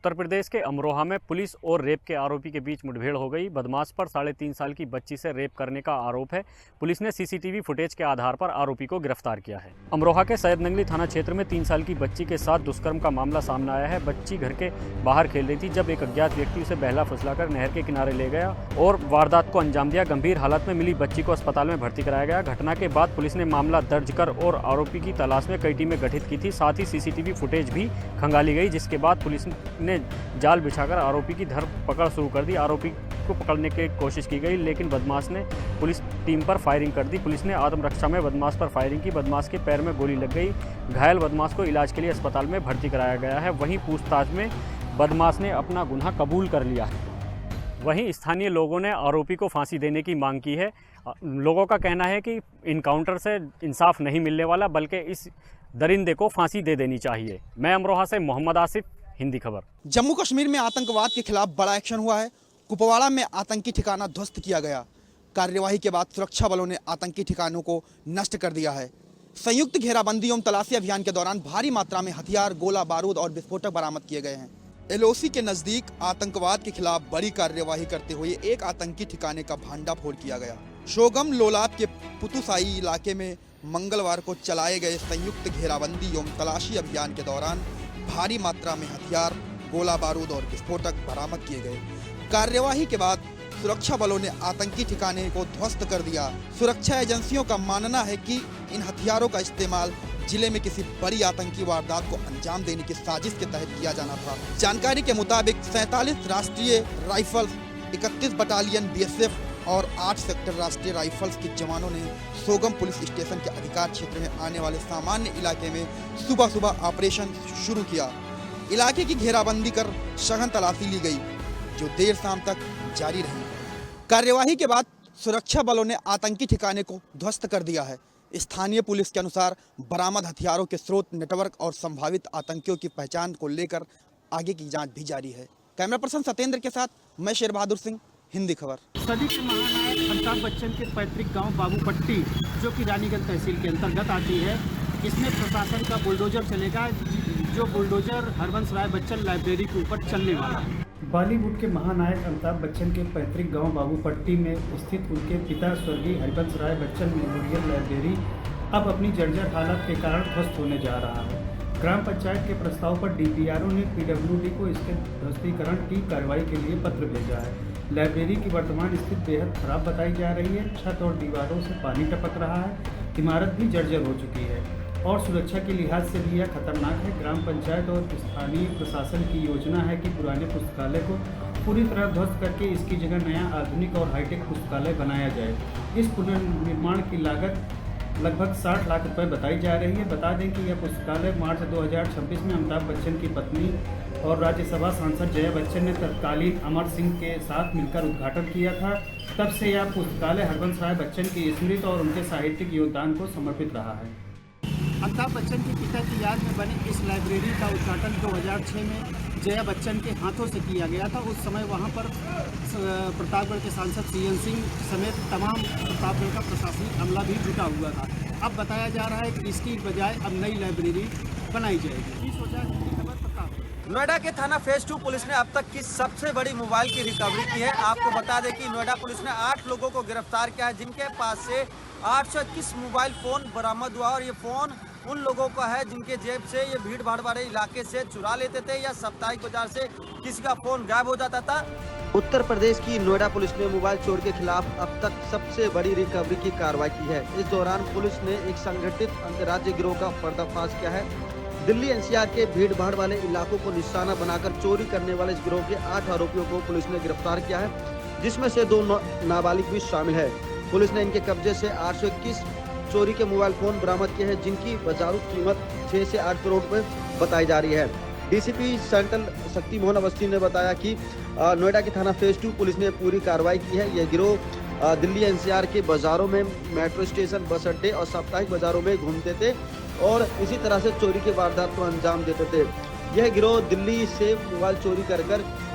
उत्तर प्रदेश के अमरोहा में पुलिस और रेप के आरोपी के बीच मुठभेड़ हो गई। बदमाश पर 3.5 साल की बच्ची से रेप करने का आरोप है। पुलिस ने सीसीटीवी फुटेज के आधार पर आरोपी को गिरफ्तार किया है। अमरोहा के सैयदनगली थाना क्षेत्र में 3 साल की बच्ची के साथ दुष्कर्म का मामला सामने आया है। बच्ची घर के बाहर खेल रही थी जब एक अज्ञात व्यक्ति उसे बहला फुसलाकर नहर के किनारे ले गया और वारदात को अंजाम दिया। गंभीर हालत में मिली बच्ची को अस्पताल में भर्ती कराया गया। घटना के बाद पुलिस ने मामला दर्ज कर और आरोपी की तलाश में कई टीमें गठित की थी। साथ ही सीसीटीवी फुटेज भी खंगाली गई, जिसके बाद पुलिस ने जाल बिछाकर आरोपी की धरपकड़ शुरू कर दी। आरोपी को पकड़ने की कोशिश की गई, लेकिन बदमाश ने पुलिस टीम पर फायरिंग कर दी। पुलिस ने आत्मरक्षा में बदमाश पर फायरिंग की। बदमाश के पैर में गोली लग गई। घायल बदमाश को इलाज के लिए अस्पताल में भर्ती कराया गया है। वहीं पूछताछ में बदमाश ने अपना गुनाह कबूल कर लिया है। वहीं स्थानीय लोगों ने आरोपी को फांसी देने की मांग की है। लोगों का कहना है कि इनकाउंटर से इंसाफ नहीं मिलने वाला, बल्कि इस दरिंदे को फांसी दे देनी चाहिए। मैं अमरोहा से मोहम्मद आसिफ, हिंदी खबर। जम्मू कश्मीर में आतंकवाद के खिलाफ बड़ा एक्शन हुआ है। कुपवाड़ा में आतंकी ठिकाना ध्वस्त किया गया। कार्यवाही के बाद सुरक्षा बलों ने आतंकी ठिकानों को नष्ट कर दिया है। संयुक्त घेराबंदी एवं तलाशी अभियान के दौरान भारी मात्रा में हथियार, गोला बारूद और विस्फोटक बरामद किए गए हैं। एलओसी के नजदीक आतंकवाद के खिलाफ बड़ी कार्यवाही करते हुए एक आतंकी ठिकाने का भांडाफोड़ किया गया। शोगम लोलाब के पुतुसाई इलाके में मंगलवार को चलाए गए संयुक्त घेराबंदी एवं तलाशी अभियान के दौरान भारी मात्रा में हथियार, गोला बारूद और विस्फोटक बरामद किए गए। कार्यवाही के बाद सुरक्षा बलों ने आतंकी ठिकाने को ध्वस्त कर दिया। सुरक्षा एजेंसियों का मानना है कि इन हथियारों का इस्तेमाल जिले में किसी बड़ी आतंकी वारदात को अंजाम देने की साजिश के तहत किया जाना था। जानकारी के मुताबिक 47 राष्ट्रीय राइफल्स, 31 बटालियन बीएसएफ और 8 सेक्टर राष्ट्रीय राइफल्स के जवानों ने सोगम पुलिस स्टेशन के अधिकार क्षेत्र में आने वाले सामान्य इलाके में सुबह सुबह ऑपरेशन शुरू किया। इलाके की घेराबंदी कर सघन तलाशी ली गई, जो देर शाम तक जारी रही। कार्यवाही के बाद सुरक्षा बलों ने आतंकी ठिकाने को ध्वस्त कर दिया है। स्थानीय पुलिस के अनुसार बरामद हथियारों के स्रोत, नेटवर्क और संभावित आतंकियों की पहचान को लेकर आगे की जांच भी जारी है। कैमरा पर्सन सत्येंद्र के साथ मैं शेर बहादुर सिंह, हिंदी खबर। सदी के महानायक अमिताभ बच्चन के पैतृक गांव बाबूपट्टी, जो कि रानीगंज तहसील के अंतर्गत आती है, इसमें प्रशासन का बुलडोजर चलेगा, जो बुलडोजर हरबंस राय बच्चन लाइब्रेरी के ऊपर चलने वाला है। बॉलीवुड के महानायक अमिताभ बच्चन के पैतृक गांव बाबूपट्टी में स्थित उनके पिता स्वर्गीय हरिवंश राय बच्चन मेमोरियल लाइब्रेरी अब अपनी जर्जर हालत के कारण ध्वस्त होने जा रहा है। ग्राम पंचायत के प्रस्ताव पर डीपीआरओ ने पीडब्ल्यूडी को इसके ध्वस्तीकरण की कार्रवाई के लिए पत्र भेजा है। लाइब्रेरी की वर्तमान स्थिति बेहद खराब बताई जा रही है। छत और दीवारों से पानी टपक रहा है। इमारत भी जर्जर हो चुकी है और सुरक्षा के लिहाज से भी यह खतरनाक है। ग्राम पंचायत और स्थानीय प्रशासन की योजना है कि पुराने पुस्तकालय को पूरी तरह ध्वस्त करके इसकी जगह नया आधुनिक और हाईटेक पुस्तकालय बनाया जाए। इस पुनर्निर्माण की लागत लगभग 60 लाख रुपए बताई जा रही है। बता दें कि यह पुस्तकालय मार्च 2026 में अमिताभ बच्चन की पत्नी और राज्यसभा सांसद जया बच्चन ने तत्कालीन अमर सिंह के साथ मिलकर उद्घाटन किया था। तब से यह पुस्तकालय हरबंस राय बच्चन की स्मृति और उनके साहित्यिक योगदान को समर्पित रहा है। अमिताभ बच्चन के पिता की याद में बनी इस लाइब्रेरी का उद्घाटन 2006 में जया बच्चन के हाथों से किया गया था। उस समय वहां पर प्रतापगढ़ के सांसद सीएन सिंह समेत तमाम प्रतापगढ़ का प्रशासनिक अमला भी जुटा हुआ था। अब बताया जा रहा है कि इसकी बजाय अब नई लाइब्रेरी बनाई जाएगी। नोएडा के थाना फेज 2 पुलिस ने अब तक की सबसे बड़ी मोबाइल की रिकवरी की है। आपको बता दें कि नोएडा पुलिस ने 8 लोगों को गिरफ्तार किया है, जिनके पास से 821 मोबाइल फ़ोन बरामद हुआ। और ये फ़ोन उन लोगों का है जिनके जेब से ये भीड़ भाड़ वाले इलाके से चुरा लेते थे या साप्ताहिक बाजार से किसी का फ़ोन गायब हो जाता था। उत्तर प्रदेश की नोएडा पुलिस ने मोबाइल चोर के खिलाफ अब तक सबसे बड़ी रिकवरी की कार्रवाई की है। इस दौरान पुलिस ने एक संगठित अंतर्राज्यीय गिरोह का पर्दाफाश किया है। दिल्ली एनसीआर के भीड़ भाड़ वाले इलाकों को निशाना बनाकर चोरी करने वाले इस गिरोह के 8 आरोपियों को पुलिस ने गिरफ्तार किया है, जिसमें से 2 नाबालिग भी शामिल है। पुलिस ने इनके कब्जे से 821 चोरी के मोबाइल फोन बरामद किए हैं, जिनकी बाजारू कीमत 6 से 8 करोड़ रुपए बताई जा रही है। डीसीपी सेंट्रल शक्ति मोहन अवस्थी ने बताया कि नोएडा के थाना फेज 2 पुलिस ने पूरी कार्रवाई की है। यह गिरोह दिल्ली एनसीआर के बाजारों में, मेट्रो स्टेशन, बस अड्डे और साप्ताहिक बाजारों में घूमते थे और इसी तरह से चोरी की वारदात को अंजाम देते थे। यह गिरोह दिल्ली से मोबाइल चोरी कर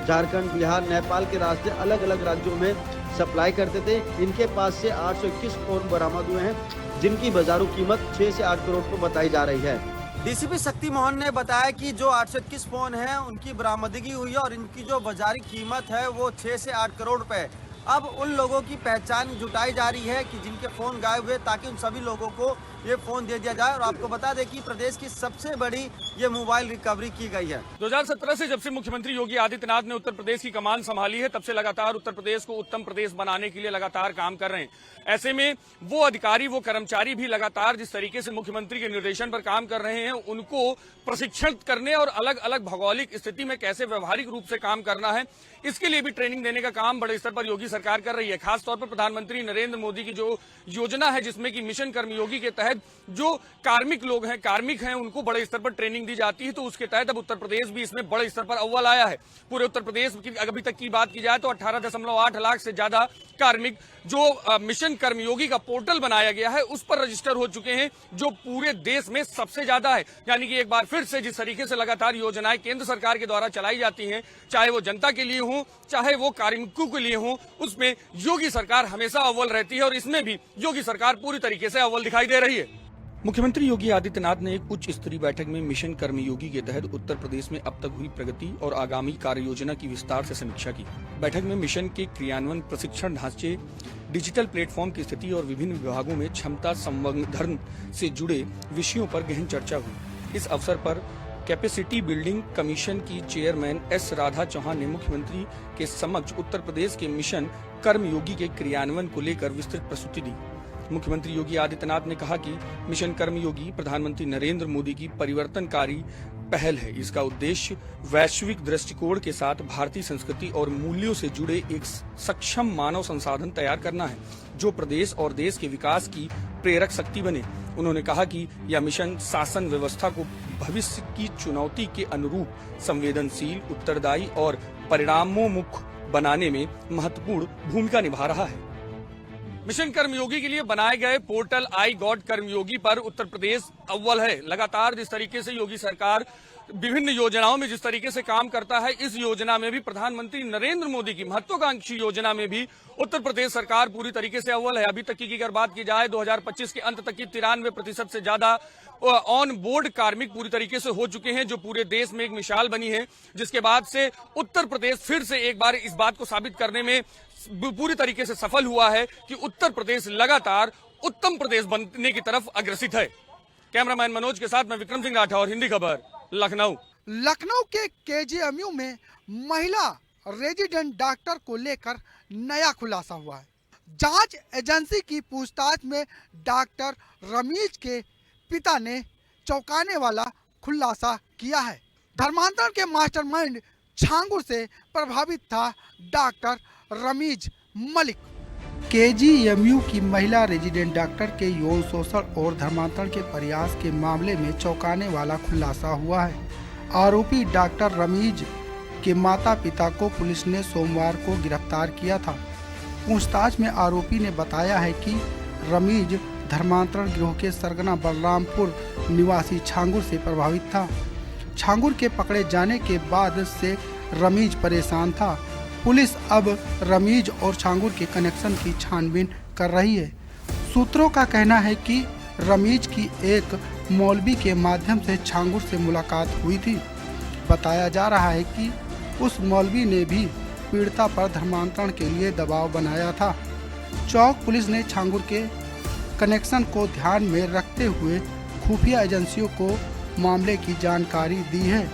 झारखंड, बिहार, नेपाल के रास्ते अलग अलग राज्यों में सप्लाई करते थे। इनके पास से 821 फोन बरामद हुए हैं, जिनकी बाजारू कीमत 6 से 8 करोड़ को बताई जा रही है। डीसीपी शक्ति मोहन ने बताया कि जो 821 फोन हैं उनकी बरामदगी हुई है और इनकी जो बाजारी कीमत है वो 6 से 8 करोड़ रुपए है। अब उन लोगों की पहचान जुटाई जा रही है कि जिनके फोन गायब हुए, ताकि उन सभी लोगों को ये फोन दे दिया जाए। और आपको बता दें कि प्रदेश की सबसे बड़ी ये मोबाइल रिकवरी की गई है। 2017 से जब से मुख्यमंत्री योगी आदित्यनाथ ने उत्तर प्रदेश की कमान संभाली है, तब से लगातार उत्तर प्रदेश को उत्तम प्रदेश बनाने के लिए लगातार काम कर रहे हैं। ऐसे में वो अधिकारी, वो कर्मचारी भी लगातार जिस तरीके से मुख्यमंत्री के निर्देशन पर काम कर रहे हैं, उनको प्रशिक्षण करने और अलग अलग भौगोलिक स्थिति में कैसे व्यवहारिक रूप से काम करना है, इसके लिए भी ट्रेनिंग देने का काम बड़े स्तर पर योगी सरकार कर रही है। खासतौर पर प्रधानमंत्री नरेंद्र मोदी की जो योजना है, जिसमें कि मिशन कर्मयोगी के तहत जो कार्मिक लोग हैं, कार्मिक हैं, उनको बड़े स्तर पर ट्रेनिंग दी जाती है, तो उसके तहत अब उत्तर प्रदेश भी इसमें बड़े स्तर पर अव्वल आया है। पूरे उत्तर प्रदेश की अभी तक की बात की जाए तो 18.8 लाख से ज्यादा कार्मिक जो मिशन कर्मयोगी का पोर्टल बनाया गया है उस पर रजिस्टर हो चुके हैं, जो पूरे देश में सबसे ज्यादा है। यानी कि एक बार फिर से जिस तरीके से लगातार योजनाएं केंद्र सरकार के द्वारा चलाई जाती हैं, चाहे वो जनता के लिए हो, चाहे वो कार्मिकों के लिए हो, उसमें योगी सरकार हमेशा अव्वल रहती है और इसमें भी योगी सरकार पूरी तरीके से अव्वल दिखाई दे रही है। मुख्यमंत्री योगी आदित्यनाथ ने एक उच्च स्तरीय बैठक में मिशन कर्मयोगी के तहत उत्तर प्रदेश में अब तक हुई प्रगति और आगामी कार्य योजना की विस्तार से समीक्षा की। बैठक में मिशन के क्रियान्वयन, प्रशिक्षण ढांचे, डिजिटल प्लेटफॉर्म की स्थिति और विभिन्न विभागों में क्षमता संवर्धन से जुड़े विषयों पर गहन चर्चा हुई। इस अवसर पर कैपेसिटी बिल्डिंग कमीशन की चेयरमैन एस राधा चौहान ने मुख्यमंत्री के समक्ष उत्तर प्रदेश के मिशन कर्मयोगी के क्रियान्वयन को लेकर विस्तृत प्रस्तुति दी। मुख्यमंत्री योगी आदित्यनाथ ने कहा कि मिशन कर्मयोगी प्रधानमंत्री नरेंद्र मोदी की परिवर्तनकारी पहल है। इसका उद्देश्य वैश्विक दृष्टिकोण के साथ भारतीय संस्कृति और मूल्यों से जुड़े एक सक्षम मानव संसाधन तैयार करना है, जो प्रदेश और देश के विकास की प्रेरक शक्ति बने। उन्होंने कहा कि यह मिशन शासन व्यवस्था को भविष्य की चुनौती के अनुरूप संवेदनशील, उत्तरदायी और परिणामोन्मुख बनाने में महत्वपूर्ण भूमिका निभा रहा है। मिशन कर्मयोगी के लिए बनाए गए पोर्टल आई गॉट कर्मयोगी पर उत्तर प्रदेश अव्वल है। लगातार जिस तरीके से योगी सरकार विभिन्न योजनाओं में जिस तरीके से काम करता है, इस योजना में भी प्रधानमंत्री नरेंद्र मोदी की महत्वाकांक्षी योजना में भी उत्तर प्रदेश सरकार पूरी तरीके से अव्वल है। अभी तक की अगर बात की जाए 2025 के अंत तक की 93% से ज्यादा ऑन बोर्ड कार्मिक पूरी तरीके से हो चुके हैं, जो पूरे देश में एक मिसाल बनी है, जिसके बाद से उत्तर प्रदेश फिर से एक बार इस बात को साबित करने में पूरी तरीके से सफल हुआ है कि उत्तर प्रदेश लगातार उत्तम प्रदेश बनने की तरफ अग्रसित है। कैमरामैन मनोज के साथ मैं विक्रम सिंह राठौर, हिंदी खबर, लखनऊ। लखनऊ के केजीएमयू में महिला रेजिडेंट डॉक्टर को लेकर नया खुलासा हुआ है। जांच एजेंसी की पूछताछ में डॉक्टर रमीज के पिता ने चौंकाने वाला खुलासा किया है। धर्मांतरण के मास्टरमाइंड छांगुर से प्रभावित था डॉक्टर रमीज मलिक। केजीएमयू की महिला रेजिडेंट डॉक्टर के यौन शोषण और धर्मांतरण के प्रयास के मामले में चौंकाने वाला खुलासा हुआ है। आरोपी डॉक्टर रमीज के माता पिता को पुलिस ने सोमवार को गिरफ्तार किया था। पूछताछ में आरोपी ने बताया है कि रमीज धर्मांतरण गिरोह के सरगना बलरामपुर निवासी छांगुर से प्रभावित था। छांगुर के पकड़े जाने के बाद से रमीज परेशान था। पुलिस अब रमीज और छांगुर के कनेक्शन की छानबीन कर रही है। सूत्रों का कहना है कि रमीज की एक मौलवी के माध्यम से छांगुर से मुलाकात हुई थी। बताया जा रहा है कि उस मौलवी ने भी पीड़िता पर धर्मांतरण के लिए दबाव बनाया था। चौक पुलिस ने छांगुर के कनेक्शन को ध्यान में रखते हुए खुफिया एजेंसियों को मामले की जानकारी दी है।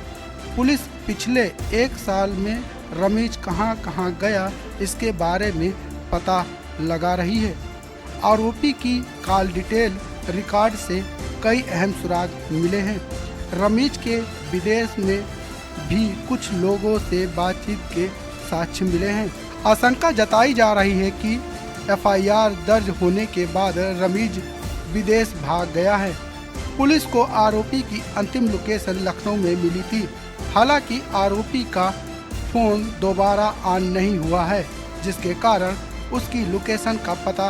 पुलिस पिछले 1 साल में रमीज कहां गया इसके बारे में पता लगा रही है। आरोपी की कॉल डिटेल रिकॉर्ड से कई अहम सुराग मिले हैं। रमीज के विदेश में भी कुछ लोगों से बातचीत के साक्ष्य मिले हैं। आशंका जताई जा रही है कि एफआईआर दर्ज होने के बाद रमीज विदेश भाग गया है। पुलिस को आरोपी की अंतिम लोकेशन लखनऊ में मिली थी। हालांकि आरोपी का फोन दोबारा ऑन नहीं हुआ है, जिसके कारण उसकी लोकेशन का पता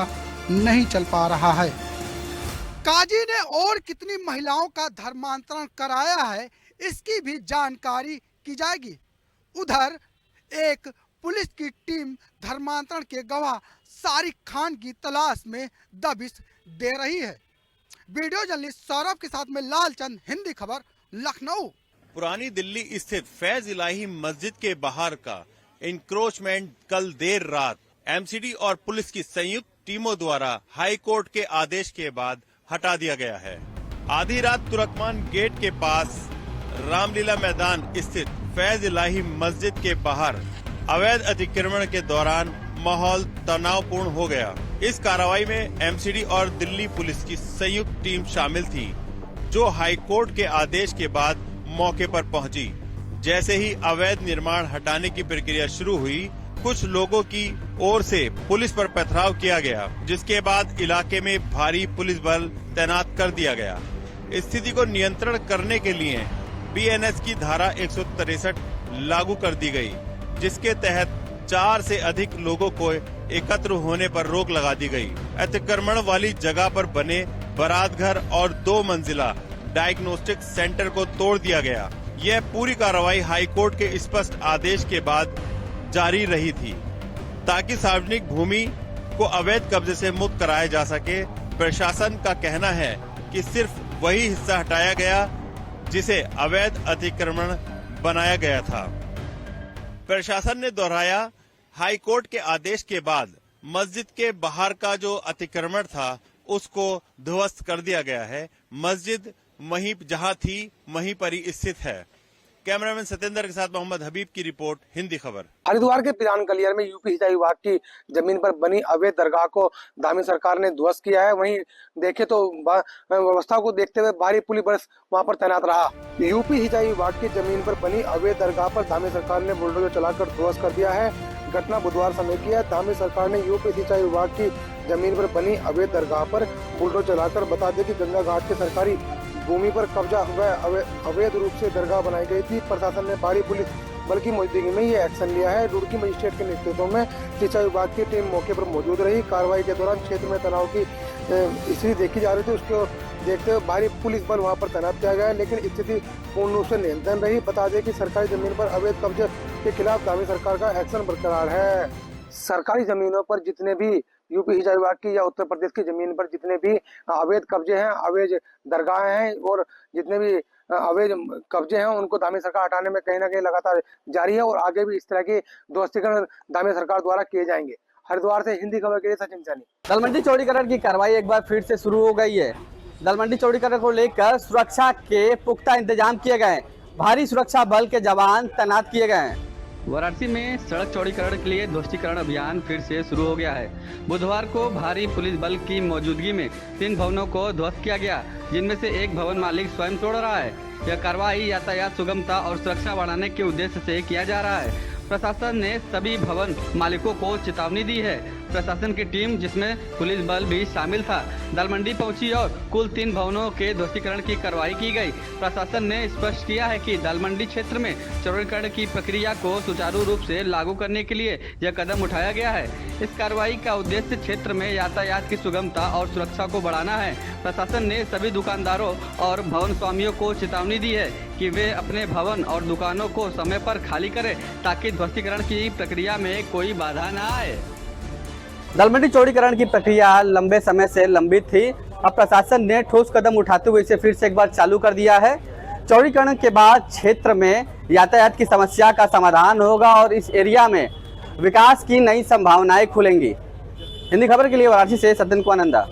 नहीं चल पा रहा है। काजी ने और कितनी महिलाओं का धर्मांतरण कराया है, इसकी भी जानकारी की जाएगी। उधर एक पुलिस की टीम धर्मांतरण के गवाह सारिक खान की तलाश में दबिश दे रही है। वीडियो जर्नलिस्ट सौरभ के साथ में लालचंद, हिंदी खबर, लखनऊ। पुरानी दिल्ली स्थित फैज इलाही मस्जिद के बाहर का इंक्रोचमेंट कल देर रात एमसीडी और पुलिस की संयुक्त टीमों द्वारा हाई कोर्ट के आदेश के बाद हटा दिया गया है। आधी रात तुर्कमान गेट के पास रामलीला मैदान स्थित फैज इलाही मस्जिद के बाहर अवैध अतिक्रमण के दौरान माहौल तनावपूर्ण हो गया। इस कार्रवाई में एमसीडी और दिल्ली पुलिस की संयुक्त टीम शामिल थी, जो हाई कोर्ट के आदेश के बाद मौके पर पहुंची। जैसे ही अवैध निर्माण हटाने की प्रक्रिया शुरू हुई, कुछ लोगों की ओर से पुलिस पर पथराव किया गया, जिसके बाद इलाके में भारी पुलिस बल तैनात कर दिया गया। स्थिति को नियंत्रण करने के लिए बीएनएस की धारा 163 लागू कर दी गई, जिसके तहत 4 से अधिक लोगों को एकत्र होने पर रोक लगा दी गई। अतिक्रमण वाली जगह पर बने बारात घर और 2 मंजिला डायग्नोस्टिक सेंटर को तोड़ दिया गया। यह पूरी कार्रवाई हाई कोर्ट के स्पष्ट आदेश के बाद जारी रही थी, ताकि सार्वजनिक भूमि को अवैध कब्जे से मुक्त कराया जा सके। प्रशासन का कहना है कि सिर्फ वही हिस्सा हटाया गया जिसे अवैध अतिक्रमण बनाया गया था। प्रशासन ने दोहराया, हाई कोर्ट के आदेश के बाद मस्जिद के बाहर का जो अतिक्रमण था उसको ध्वस्त कर दिया गया है। मस्जिद वहीं जहां थी वहीं पर ही स्थित है। कैमरामैन सत्येंद्र के साथ मोहम्मद हबीब की रिपोर्ट, हिंदी खबर। हरिद्वार के पिरान कलियर में यूपी सिंचाई विभाग की जमीन पर बनी अवैध दरगाह को धामी सरकार ने ध्वस्त किया है। वहीं देखे तो व्यवस्था को देखते हुए भारी पुलिस बल वहां पर तैनात रहा। यूपी सिंचाई विभाग की जमीन पर बनी अवैध दरगाह पर धामी सरकार ने बुलडोजर चलाकर ध्वस्त कर दिया है। घटना बुधवार समय की है। धामी सरकार ने यूपी सिंचाई विभाग की जमीन पर बनी अवैध दरगाह पर बुलडोजर चलाकर, बता दें कि गंगा घाट के सरकारी भूमि पर कब्जा अवैध रूप से दरगाह बनाई गई थी। प्रशासन ने भारी पुलिस बल की मौजूदगी में ये एक्शन लिया है। रुड़की मजिस्ट्रेट के नेतृत्व में सिंचाई विभाग की टीम मौके पर मौजूद रही। कार्रवाई के दौरान क्षेत्र में तनाव की स्थिति देखी जा रही थी, उसको देखते हुए भारी पुलिस बल वहां पर तैनात किया गया है, लेकिन स्थिति पूर्ण रूप से नियंत्रण रही। बता दें कि सरकारी जमीन पर अवैध कब्जे के खिलाफ धामी सरकार का एक्शन बरकरार है। सरकारी जमीनों पर जितने भी यूपी सिंचाई विभाग की या उत्तर प्रदेश की जमीन पर जितने भी अवैध कब्जे हैं, अवैध दरगाहें हैं और जितने भी अवैध कब्जे हैं, उनको धामी सरकार हटाने में कहीं ना कहीं लगातार जारी है और आगे भी इस तरह के ध्वस्तीकरण धामी सरकार द्वारा किए जाएंगे। हरिद्वार से हिंदी खबर के लिए सचिन सैनी। दलमंडी चौड़ीकरण की कार्रवाई एक बार फिर से शुरू हो गई है। दलमंडी चौड़ीकरण को लेकर सुरक्षा के पुख्ता इंतजाम किए गए। भारी सुरक्षा बल के जवान तैनात किए गए हैं। वाराणसी में सड़क चौड़ीकरण के लिए ध्वस्तीकरण अभियान फिर से शुरू हो गया है। बुधवार को भारी पुलिस बल की मौजूदगी में 3 भवनों को ध्वस्त किया गया, जिनमें से एक भवन मालिक स्वयं तोड़ रहा है। यह कार्रवाई यातायात सुगमता और सुरक्षा बढ़ाने के उद्देश्य से किया जा रहा है। प्रशासन ने सभी भवन मालिकों को चेतावनी दी है। प्रशासन की टीम, जिसमें पुलिस बल भी शामिल था, दलमंडी पहुंची और कुल 3 भवनों के ध्वस्तीकरण की कार्रवाई की गई। प्रशासन ने स्पष्ट किया है कि दलमंडी क्षेत्र में चौड़ीकरण की प्रक्रिया को सुचारू रूप से लागू करने के लिए यह कदम उठाया गया है। इस कार्रवाई का उद्देश्य क्षेत्र में यातायात की सुगमता और सुरक्षा को बढ़ाना है। प्रशासन ने सभी दुकानदारों और भवन स्वामियों को चेतावनी दी है कि वे अपने भवन और दुकानों को समय पर खाली करें, ताकि ध्वस्तीकरण की प्रक्रिया में कोई बाधा न आए। दलमंडी चौड़ीकरण की प्रक्रिया लंबे समय से लंबित थी। अब प्रशासन ने ठोस कदम उठाते हुए इसे फिर से एक बार चालू कर दिया है। चौड़ीकरण के बाद क्षेत्र में यातायात की समस्या का समाधान होगा और इस एरिया में विकास की नई संभावनाएं खुलेंगी। हिंदी खबर के लिए वाराणसी से सत्येंद्र कुमार नंदा।